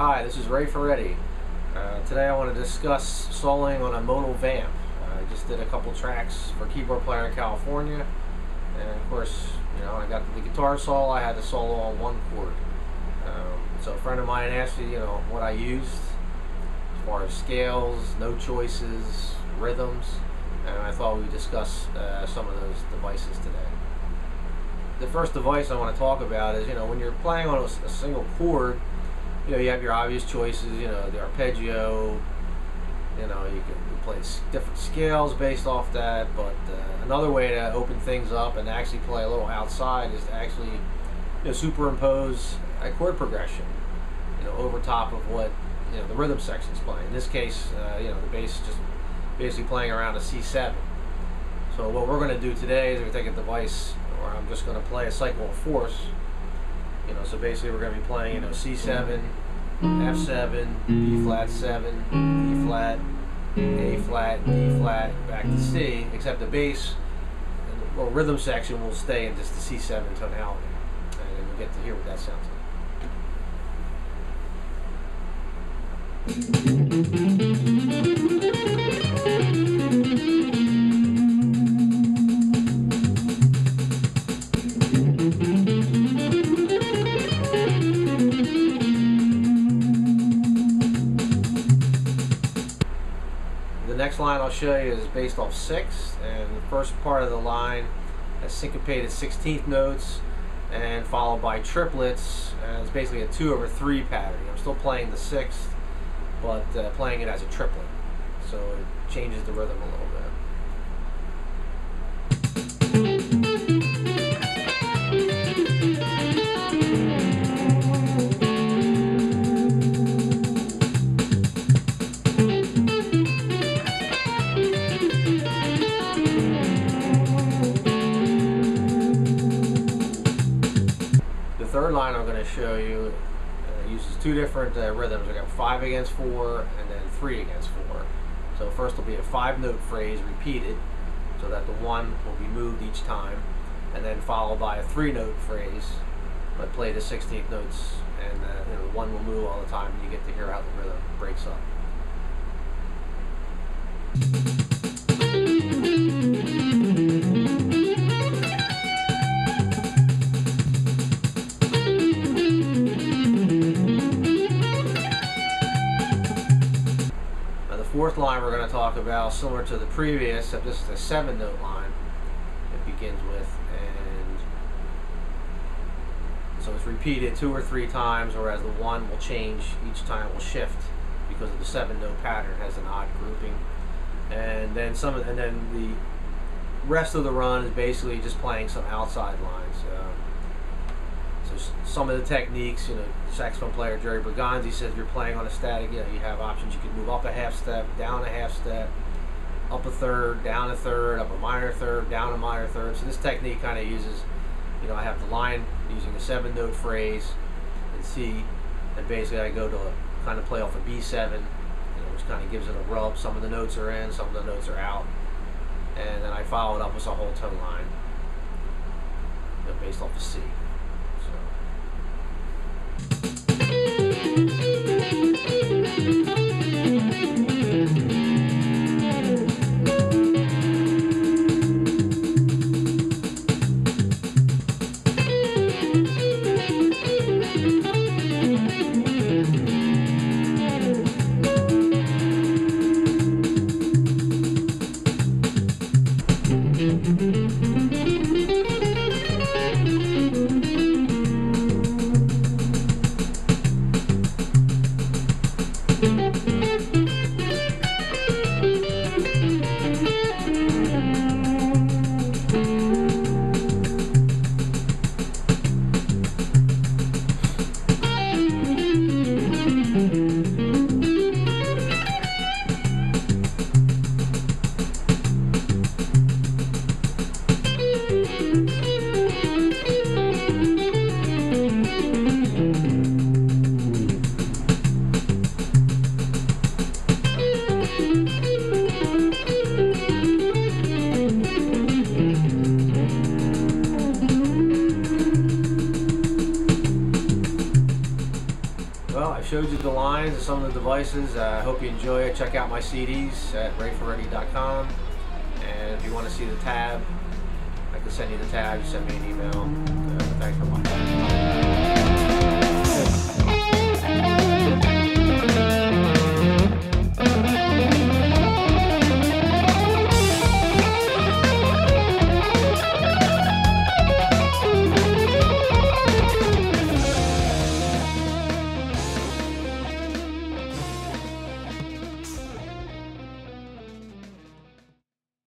Hi, this is Ferretti. Today I want to discuss soloing on a modal vamp. I just did a couple tracks for Keyboard Player in California, and of course, I got the guitar solo. I had to solo on one chord. So a friend of mine asked me, what I used as far as scales, note choices, rhythms, and I thought we'd discuss some of those devices today. The first device I want to talk about is, when you're playing on a single chord, you have your obvious choices, the arpeggio, you can play different scales based off that, but another way to open things up and actually play a little outside is to actually superimpose a chord progression, over top of what the rhythm section's playing. In this case, the bass is just basically playing around a C7. So what we're going to do today is we're going to take a device where I'm just going to play a cycle of fourths. So basically we're going to be playing, C7, F7, B flat 7, E flat, A flat, D flat, back to C, except the bass and the rhythm section will stay in just the C7 tonality. And we'll get to hear what that sounds The next line I'll show you is based off 6, and the first part of the line has syncopated 16th notes and followed by triplets, and it's basically a 2/3 pattern. I'm still playing the 6th, but playing it as a triplet, so it changes the rhythm a little bit. The third line I'm going to show you uses two different rhythms. I got 5 against 4 and then 3 against 4. So first will be a 5-note phrase repeated, so that the 1 will be moved each time, and then followed by a 3-note phrase, but play the 16th notes, and the 1 will move all the time, and you get to hear how the rhythm breaks up. Fourth line we're going to talk about, similar to the previous, except this is a 7-note line it begins with, and so it's repeated 2 or 3 times, whereas the 1 will change each time, will shift because of the 7-note pattern. It has an odd grouping, and then the rest of the run is basically just playing some outside lines. So some of the techniques, saxophone player Jerry Berganzi says if you're playing on a static, you have options. You can move up a half step, down a half step, up a third, down a third, up a minor third, down a minor third. So this technique kind of uses, I have the line using a 7-note phrase in C, and basically I go to kind of play off a B7, which kind of gives it a rub. Some of the notes are in, some of the notes are out, and then I follow it up with a whole tone line, based off of C. showed you the lines and some of the devices. I hope you enjoy it. Check out my CDs at Ferretti.com. And if you want to see the tab, I can send you the tab. Just send me an email. Thanks for watching.